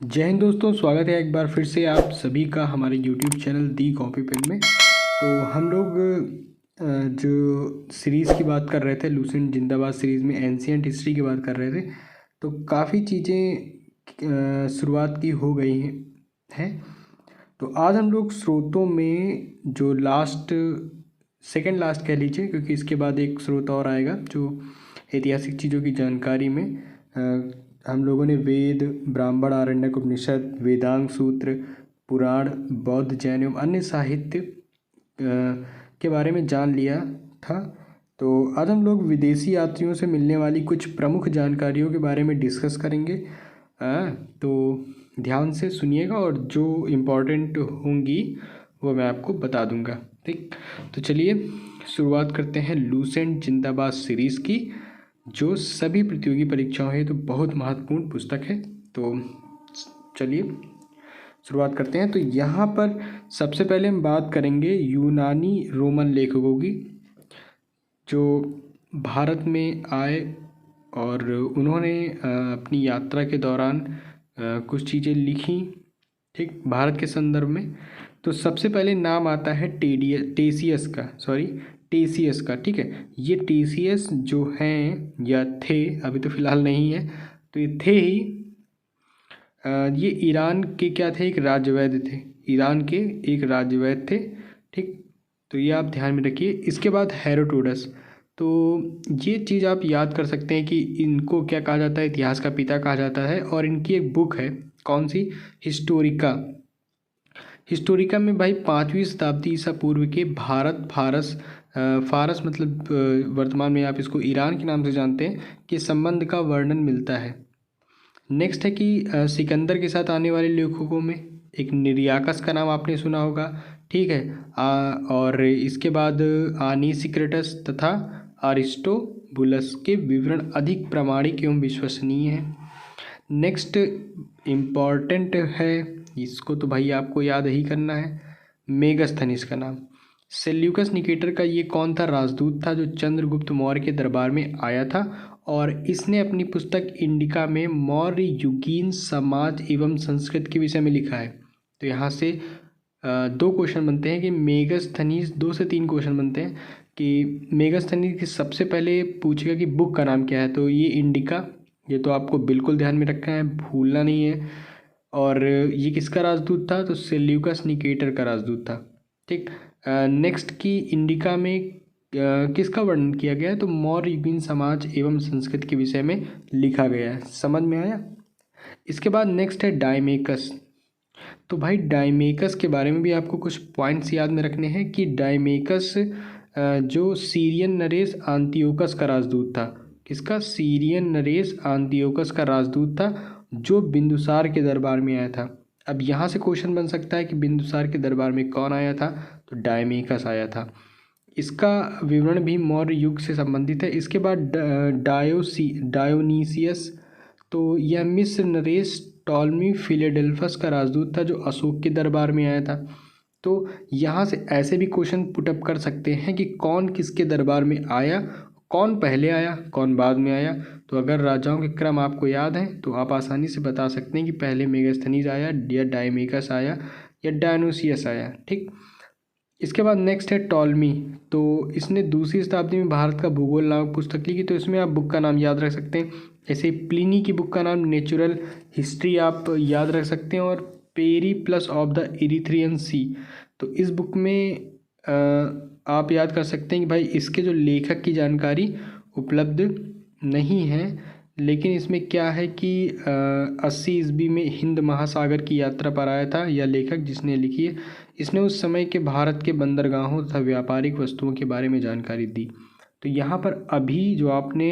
जय हिंद दोस्तों, स्वागत है एक बार फिर से आप सभी का हमारे YouTube चैनल दी कॉपी पेन में। तो हम लोग जो सीरीज़ की बात कर रहे थे, लूसेंट जिंदाबाद सीरीज़ में एंशिएंट हिस्ट्री की बात कर रहे थे। तो काफ़ी चीज़ें शुरुआत की हो गई हैं। तो आज हम लोग स्रोतों में जो सेकंड लास्ट कह लीजिए, क्योंकि इसके बाद एक स्रोत और आएगा जो ऐतिहासिक चीज़ों की जानकारी में हम लोगों ने वेद, ब्राह्मण, आरण्यक, उपनिषद, वेदांग सूत्र, पुराण, बौद्ध, जैन एवं अन्य साहित्य के बारे में जान लिया था। तो आज हम लोग विदेशी यात्रियों से मिलने वाली कुछ प्रमुख जानकारियों के बारे में डिस्कस करेंगे। तो ध्यान से सुनिएगा और जो इम्पोर्टेंट होंगी वो मैं आपको बता दूंगा। ठीक, तो चलिए शुरुआत करते हैं लूसेंट जिंदाबाद सीरीज़ की, जो सभी प्रतियोगी परीक्षाओं है तो बहुत महत्वपूर्ण पुस्तक है। तो चलिए शुरुआत करते हैं। तो यहाँ पर सबसे पहले हम बात करेंगे यूनानी रोमन लेखकों की, जो भारत में आए और उन्होंने अपनी यात्रा के दौरान कुछ चीज़ें लिखी, ठीक, भारत के संदर्भ में। तो सबसे पहले नाम आता है टेसियस का, ठीक है। ये टेसियस जो हैं या थे, अभी तो फ़िलहाल नहीं है, तो ये थे ही। ये ईरान के क्या थे, एक राजवैद्य थे, ईरान के एक राजवैद्य थे, ठीक। तो ये आप ध्यान में रखिए। इसके बाद हेरोडोटस, तो ये चीज़ आप याद कर सकते हैं कि इनको क्या कहा जाता है, इतिहास का पिता कहा जाता है। और इनकी एक बुक है, कौन सी, हिस्टोरिका में भाई 5वीं शताब्दी ईसा पूर्व के फारस मतलब वर्तमान में आप इसको ईरान के नाम से जानते हैं, कि संबंध का वर्णन मिलता है। नेक्स्ट है कि सिकंदर के साथ आने वाले लेखकों में एक निर्याकस का नाम आपने सुना होगा, ठीक है। और इसके बाद आनीसिक्रेटस तथा अरिस्टोबुलस के विवरण अधिक प्रामाणिक एवं विश्वसनीय हैं। नेक्स्ट इम्पॉर्टेंट है, इसको तो भाई आपको याद ही करना है, मेगस्थनीज का नाम। सेल्यूकस निकेटर का ये कौन था, राजदूत था, जो चंद्रगुप्त मौर्य के दरबार में आया था। और इसने अपनी पुस्तक इंडिका में मौर्य युगीन समाज एवं संस्कृति के विषय में लिखा है। तो यहाँ से 2 क्वेश्चन बनते हैं कि मेगस्थनीज, 2 से 3 क्वेश्चन बनते हैं कि मेगस्थनीज की सबसे पहले पूछेगा कि बुक का नाम क्या है। तो ये इंडिका, ये तो आपको बिल्कुल ध्यान में रखना है, भूलना नहीं है। और ये किसका राजदूत था, तो सेल्यूकस निकेटर का राजदूत था, ठीक। नेक्स्ट की इंडिका में किसका वर्णन किया गया है, तो मौर्य युगीन समाज एवं संस्कृति के विषय में लिखा गया है। समझ में आया। इसके बाद नेक्स्ट है डायमेकस। तो भाई डायमेकस के बारे में भी आपको कुछ पॉइंट्स याद में रखने हैं कि डायमेकस जो सीरियन नरेश आंतियोकस का राजदूत था, किसका, सीरियन नरेश आंतियोकस का राजदूत था, जो बिंदुसार के दरबार में आया था। अब यहाँ से क्वेश्चन बन सकता है कि बिंदुसार के दरबार में कौन आया था, तो डायमेकस आया था। इसका विवरण भी मौर्य युग से संबंधित है। इसके बाद डायोनीसियस, तो यह मिस्र नरेश टॉलमी फिलेडेल्फस का राजदूत था, जो अशोक के दरबार में आया था। तो यहाँ से ऐसे भी क्वेश्चन पुटअप कर सकते हैं कि कौन किसके दरबार में आया, कौन पहले आया, कौन बाद में आया। तो अगर राजाओं के क्रम आपको याद हैं तो आप आसानी से बता सकते हैं कि पहले मेगास्थनीज आया, या डायमेकस आया, या डायनोसियस आया, ठीक। इसके बाद नेक्स्ट है टॉलमी। तो इसने 2वीं शताब्दी में भारत का भूगोल नामक पुस्तक लिखी। तो इसमें आप बुक का नाम याद रख सकते हैं। ऐसे प्लिनी की बुक का नाम नेचुरल हिस्ट्री आप याद रख सकते हैं, और पेरीप्लस ऑफ द इरिथ्रियन सी। तो इस बुक में आप याद कर सकते हैं कि भाई इसके जो लेखक की जानकारी उपलब्ध नहीं है, लेकिन इसमें क्या है कि 80 ईस्वी में हिंद महासागर की यात्रा पर आया था यह लेखक जिसने लिखी है। इसने उस समय के भारत के बंदरगाहों तथा व्यापारिक वस्तुओं के बारे में जानकारी दी। तो यहाँ पर अभी जो आपने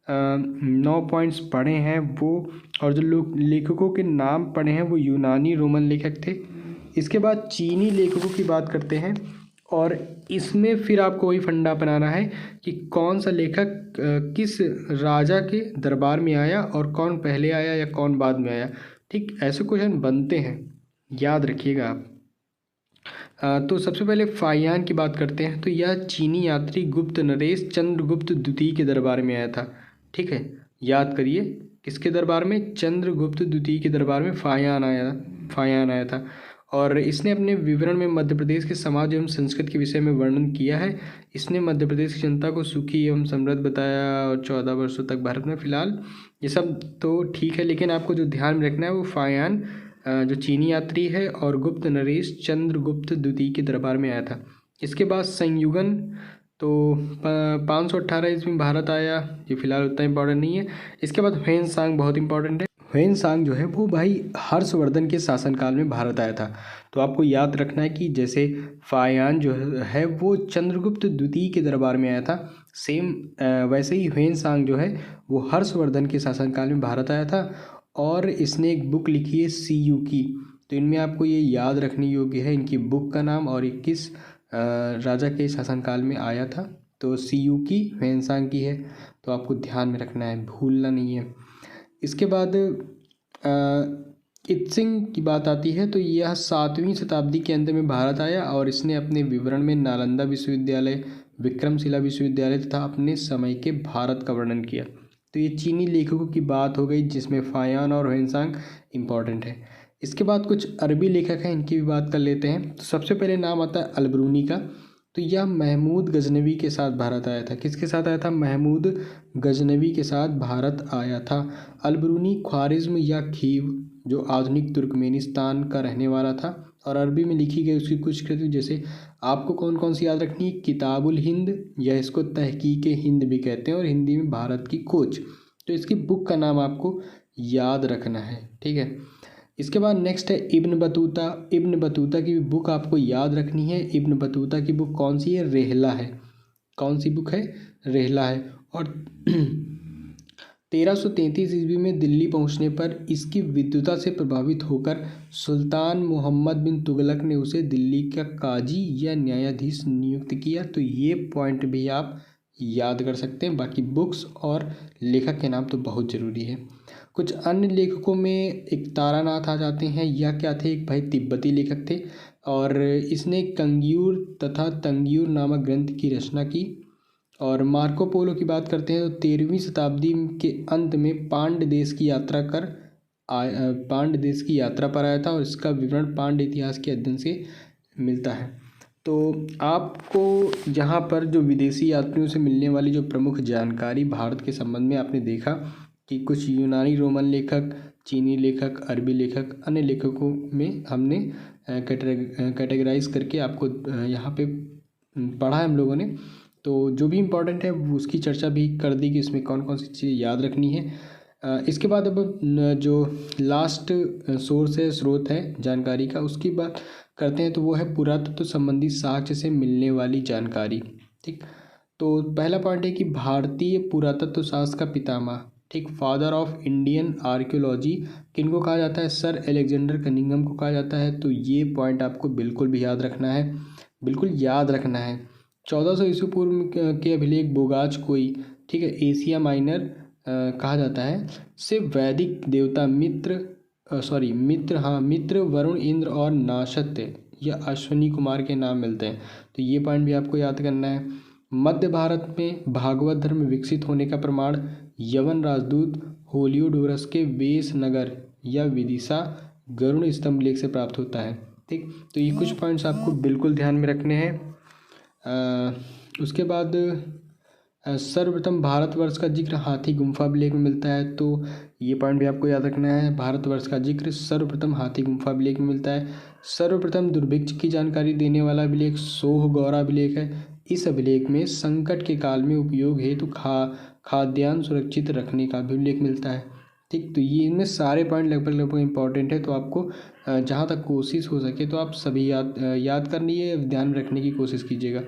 9 पॉइंट्स पढ़े हैं वो, और जो लोग लेखकों के नाम पढ़े हैं वो यूनानी रोमन लेखक थे। इसके बाद चीनी लेखकों की बात करते हैं, और इसमें फिर आपको वही फंडा बनाना है कि कौन सा लेखक किस राजा के दरबार में आया, और कौन पहले आया या कौन बाद में आया, ठीक। ऐसे क्वेश्चन बनते हैं, याद रखिएगा आप। तो सबसे पहले फाहियान की बात करते हैं। तो यह चीनी यात्री गुप्त नरेश चंद्रगुप्त द्वितीय के दरबार में आया था, ठीक है। याद करिए, किसके दरबार में? चंद्रगुप्त द्वितीय के दरबार में फायान आया था। और इसने अपने विवरण में मध्य प्रदेश के समाज एवं संस्कृति के विषय में वर्णन किया है। इसने मध्य प्रदेश की जनता को सुखी एवं समृद्ध बताया और 14 वर्षों तक भारत में। फिलहाल ये सब तो ठीक है, लेकिन आपको जो ध्यान में रखना है वो फायान जो चीनी यात्री है और गुप्त नरेश चंद्रगुप्त द्वितीय के दरबार में आया था। इसके बाद संयुगन तो 518 ईस्वी में भारत आया, ये फिलहाल उतना इंपॉर्टेंट नहीं है। इसके बाद ह्वेन-सांग बहुत इंपॉर्टेंट है। ह्वेन-सांग जो है वो भाई हर्षवर्धन के शासनकाल में भारत आया था। तो आपको याद रखना है कि जैसे फायान जो है वो चंद्रगुप्त द्वितीय के दरबार में आया था, सेम वैसे ही ह्वेन-सांग जो है वो हर्षवर्धन के शासनकाल में भारत आया था। और इसने एक बुक लिखी है सीयू की। तो इनमें आपको ये याद रखने योग्य है इनकी बुक का नाम और ये किस राजा के शासनकाल में आया था। तो सीयू की ह्वेन-सांग की है, तो आपको ध्यान में रखना है, भूलना नहीं है। इसके बाद इत्सिंग की बात आती है, तो यह 7वीं शताब्दी के अंत में भारत आया और इसने अपने विवरण में नालंदा विश्वविद्यालय, विक्रमशिला विश्वविद्यालय तथा अपने समय के भारत का वर्णन किया। तो ये चीनी लेखकों की बात हो गई, जिसमें फायान और ह्वेन-सांग इम्पॉर्टेंट है। इसके बाद कुछ अरबी लेखक हैं, इनकी भी बात कर लेते हैं। तो सबसे पहले नाम आता है अलबरूनी का। तो यह महमूद गजनवी के साथ भारत आया था। किसके साथ आया था? महमूद गजनवी के साथ भारत आया था। अलबरूनी ख्वारिज्म या खीव जो आधुनिक तुर्कमेनिस्तान का रहने वाला था और अरबी में लिखी गई उसकी कुछ कृति, जैसे आपको कौन कौन सी याद रखनी है? किताबुल हिंद, या इसको तहकीक हिंद भी कहते हैं, और हिंदी में भारत की खोज। तो इसकी बुक का नाम आपको याद रखना है, ठीक है। इसके बाद नेक्स्ट है इब्न बतूता। इब्न बतूता की भी बुक आपको याद रखनी है। इब्न बतूता की बुक कौन सी है? रेहला है। कौन सी बुक है? रेहला है। और 1333 ईस्वी में दिल्ली पहुंचने पर इसकी विद्वता से प्रभावित होकर सुल्तान मोहम्मद बिन तुगलक ने उसे दिल्ली का काजी या न्यायाधीश नियुक्त किया। तो ये पॉइंट भी आप याद कर सकते हैं। बाकी बुक्स और लेखक के नाम तो बहुत ज़रूरी है। कुछ अन्य लेखकों में एक तारानाथ आ जाते हैं। यह क्या थे? एक भाई तिब्बती लेखक थे और इसने कंग्यूर तथा तंग्यूर नामक ग्रंथ की रचना की। और मार्को पोलो की बात करते हैं तो 13वीं शताब्दी के अंत में पांड्य देश की यात्रा पर आया था और इसका विवरण पांड्य इतिहास के अध्ययन से मिलता है। तो आपको यहाँ पर जो विदेशी यात्रियों से मिलने वाली जो प्रमुख जानकारी भारत के संबंध में आपने देखा कि कुछ यूनानी रोमन लेखक, चीनी लेखक, अरबी लेखक, अन्य लेखकों में हमने कैटेगराइज करके आपको यहाँ पे पढ़ा है हम लोगों ने। तो जो भी इम्पोर्टेंट है उसकी चर्चा भी कर दी कि इसमें कौन कौन सी चीज़ें याद रखनी है। इसके बाद अब जो लास्ट सोर्स है, स्रोत है जानकारी का, उसकी बात करते हैं। तो वो है पुरातत्व संबंधी साक्ष्य से मिलने वाली जानकारी, ठीक। तो पहला पॉइंट है कि भारतीय पुरातत्व शास्त्र का पितामह, ठीक, फादर ऑफ इंडियन आर्कियोलॉजी किनको कहा जाता है? सर एलेक्जेंडर कनिंघम को कहा जाता है। तो ये पॉइंट आपको बिल्कुल भी याद रखना है, बिल्कुल याद रखना है। 1400 ईस्वी पूर्व के अभिलेख बोगाज कोई, ठीक है, एशिया माइनर कहा जाता है, से वैदिक देवता मित्र, वरुण, इंद्र और नाशत्य या अश्विनी कुमार के नाम मिलते हैं। तो ये पॉइंट भी आपको याद करना है। मध्य भारत में भागवत धर्म विकसित होने का प्रमाण यवन राजदूत होलियोडोरस के वेश नगर या विदिशा गरुड़ स्तंभ लेख से प्राप्त होता है, ठीक। तो ये कुछ पॉइंट्स आपको बिल्कुल ध्यान में रखने हैं। उसके बाद सर्वप्रथम भारतवर्ष का जिक्र हाथी गुम्फा अभिलेख में मिलता है। तो ये पॉइंट भी आपको याद रखना है। भारतवर्ष का जिक्र सर्वप्रथम हाथी गुम्फा अभिलेख में मिलता है। सर्वप्रथम दुर्भिक्ष की जानकारी देने वाला अभिलेख सोहगौरा अभिलेख है। इस अभिलेख में संकट के काल में उपयोग हेतु खाद्यान्न सुरक्षित रखने का भी उल्लेख मिलता है, ठीक। तो ये इनमें सारे पॉइंट लगभग इंपॉर्टेंट है। तो आपको जहाँ तक कोशिश हो सके तो आप सभी याद करनी है, ध्यान में रखने की कोशिश कीजिएगा।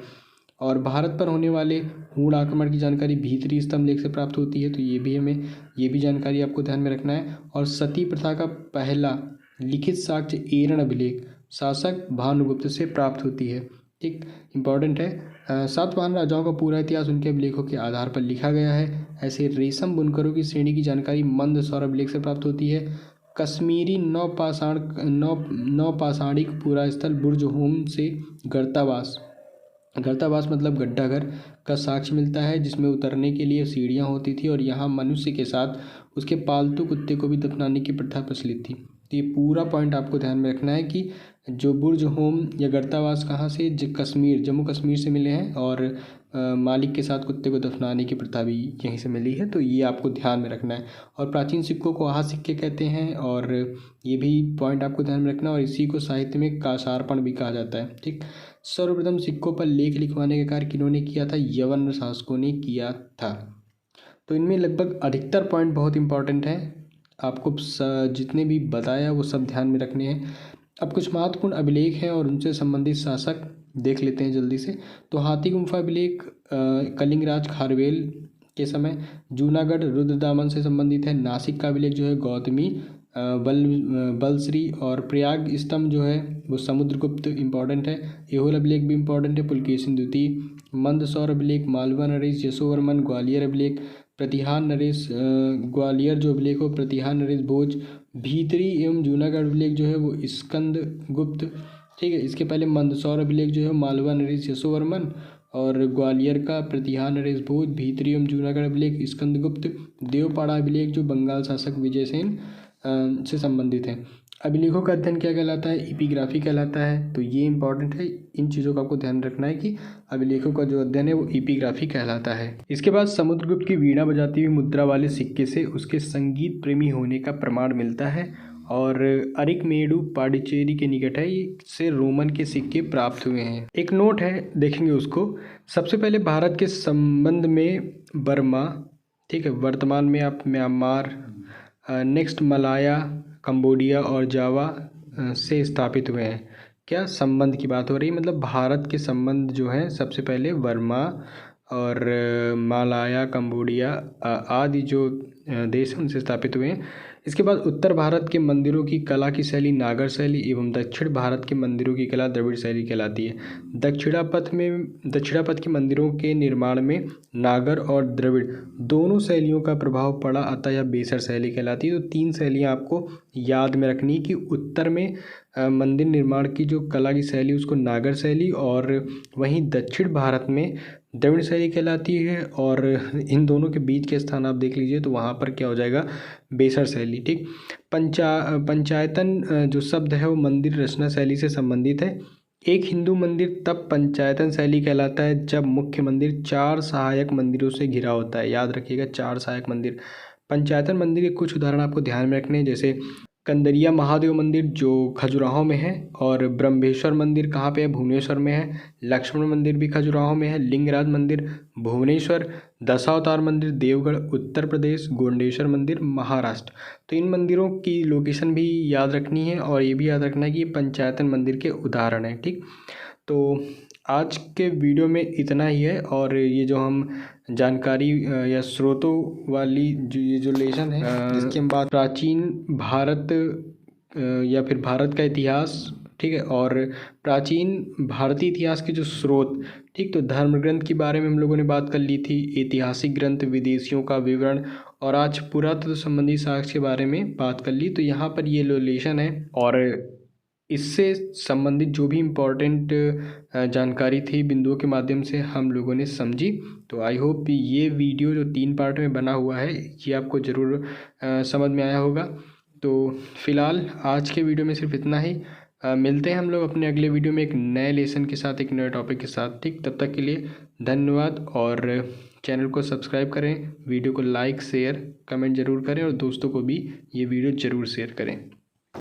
और भारत पर होने वाले हूण आक्रमण की जानकारी भीतरी स्तंभ लेख से प्राप्त होती है। तो ये भी जानकारी आपको ध्यान में रखना है। और सती प्रथा का पहला लिखित साक्ष्य एरण अभिलेख शासक भानुगुप्त से प्राप्त होती है, ठीक, इम्पॉर्टेंट है। सातवाहन राजाओं का पूरा इतिहास उनके अभिलेखों के आधार पर लिखा गया है। ऐसे रेशम बुनकरों की श्रेणी की जानकारी मंदसौर अभिलेख से प्राप्त होती है। कश्मीरी नौपाषाणिक पूरा स्थल बुर्ज होम से गर्तावास गर्तावास मतलब गड्ढा घर का साक्ष्य मिलता है, जिसमें उतरने के लिए सीढ़ियाँ होती थी और यहाँ मनुष्य के साथ उसके पालतू कुत्ते को भी दफनाने की प्रथा प्रचलित थी। तो ये पूरा पॉइंट आपको ध्यान में रखना है कि जो बुर्ज होम या गर्तावास कहाँ से, कश्मीर, जम्मू कश्मीर से मिले हैं, और मालिक के साथ कुत्ते को दफनाने की प्रथा भी यहीं से मिली है। तो ये आपको ध्यान में रखना है। और प्राचीन सिक्कों को आहा सिक्के कहते हैं, और ये भी पॉइंट आपको ध्यान में रखना है। और इसी को साहित्य में काशार्पण भी कहा जाता है। ठीक, सर्वप्रथम सिक्कों पर लेख लिखवाने का कार्य किन्होंने किया था? यवन शासकों ने किया था। तो इनमें लगभग अधिकतर पॉइंट बहुत इंपॉर्टेंट हैं, आपको जितने भी बताया वो सब ध्यान में रखने हैं। अब कुछ महत्वपूर्ण अभिलेख हैं और उनसे संबंधित शासक देख लेते हैं जल्दी से। तो हाथी गुम्फा अभिलेख कलिंग राज खारवेल के समय, जूनागढ़ रुद्रदामन से संबंधित है। नासिक का अभिलेख जो है गौतमी बलश्री, और प्रयाग स्तंभ जो है वो समुद्रगुप्त इंपॉर्टेंट है। एहोल अभिलेख भी इंपॉर्टेंट है, पुलकेशिन द्वितीय। मंदसौर अभिलेख मालवा नरेश यशोवर्मन। ग्वालियर अभिलेख प्रतिहार नरेश ग्वालियर जो अभिलेख हो प्रतिहार नरेश भोज। भीतरी एवं जूनागढ़ अभिलेख जो है वो स्कंद गुप्त। ठीक है, इसके पहले मंदसौर अभिलेख जो है मालवा नरेश यशोवर्मन, और ग्वालियर का प्रतिहार नरेश भोज। भीतरी एवं जूनागढ़ अभिलेख स्कंदगुप्त। देवपाड़ा अभिलेख जो बंगाल शासक विजयसेन से संबंधित है। अभिलेखों का अध्ययन क्या कहलाता है? एपिग्राफी कहलाता है। तो ये इंपॉर्टेंट है, इन चीज़ों का आपको ध्यान रखना है कि अभिलेखों का जो अध्ययन है वो एपिग्राफी कहलाता है। इसके बाद समुद्रगुप्त की वीणा बजाती हुई मुद्रा वाले सिक्के से उसके संगीत प्रेमी होने का प्रमाण मिलता है, और अरिकमेडु पाडिचेरी के निकट है, से रोमन के सिक्के प्राप्त हुए हैं। एक नोट है, देखेंगे उसको। सबसे पहले भारत के संबंध में बर्मा, ठीक है, वर्तमान में आप म्यांमार, नेक्स्ट मलाया, कंबोडिया और जावा से स्थापित हुए हैं। क्या संबंध की बात हो रही है, मतलब भारत के संबंध जो हैं सबसे पहले बर्मा और मलाया, कंबोडिया आदि जो देश हैं उनसे स्थापित हुए हैं। इसके बाद उत्तर भारत के मंदिरों की कला की शैली नागर शैली, एवं दक्षिण भारत के मंदिरों की कला द्रविड़ शैली कहलाती है। दक्षिणापथ के मंदिरों के निर्माण में नागर और द्रविड़ दोनों शैलियों का प्रभाव पड़ा, अतः यह बेसर शैली कहलाती है। तो 3 शैलियाँ आपको याद में रखनी कि उत्तर में मंदिर निर्माण की जो कला की शैली उसको नागर शैली, और वहीं दक्षिण भारत में द्रविड़ शैली कहलाती है। और इन दोनों के बीच के स्थान आप देख लीजिए तो वहाँ पर क्या हो जाएगा? बेसर शैली। ठीक, पंचायतन जो शब्द है वो मंदिर रचना शैली से संबंधित है। एक हिंदू मंदिर तब पंचायतन शैली कहलाता है जब मुख्य मंदिर 4 सहायक मंदिरों से घिरा होता है। याद रखिएगा, 4 सहायक मंदिर। पंचायतन मंदिर के कुछ उदाहरण आपको ध्यान में रखने हैं, जैसे कंदरिया महादेव मंदिर जो खजुराहो में है, और ब्रह्मेश्वर मंदिर कहाँ पे है? भुवनेश्वर में है। लक्ष्मण मंदिर भी खजुराहो में है। लिंगराज मंदिर भुवनेश्वर। दशावतार मंदिर देवगढ़ उत्तर प्रदेश। गोंडेश्वर मंदिर महाराष्ट्र। तो इन मंदिरों की लोकेशन भी याद रखनी है, और ये भी याद रखना है कि ये पंचायतन मंदिर के उदाहरण हैं। ठीक, तो आज के वीडियो में इतना ही है। और ये जो हम जानकारी या स्रोतों वाली ये जो लेसन है जिसकी हम बात, प्राचीन भारत या फिर भारत का इतिहास, ठीक है, और प्राचीन भारतीय इतिहास के जो स्रोत, ठीक, तो धर्म ग्रंथ के बारे में हम लोगों ने बात कर ली थी, ऐतिहासिक ग्रंथ, विदेशियों का विवरण, और आज पुरातत्व संबंधी साक्ष्य के बारे में बात कर ली। तो यहाँ पर ये लेसन है, और इससे संबंधित जो भी इम्पोर्टेंट जानकारी थी बिंदुओं के माध्यम से हम लोगों ने समझी। तो आई होप ये वीडियो जो 3 पार्ट में बना हुआ है ये आपको ज़रूर समझ में आया होगा। तो फिलहाल आज के वीडियो में सिर्फ इतना ही। मिलते हैं हम लोग अपने अगले वीडियो में एक नए लेसन के साथ, एक नए टॉपिक के साथ। ठीक, तब तक के लिए धन्यवाद। और चैनल को सब्सक्राइब करें, वीडियो को लाइक शेयर कमेंट ज़रूर करें, और दोस्तों को भी ये वीडियो ज़रूर शेयर करें।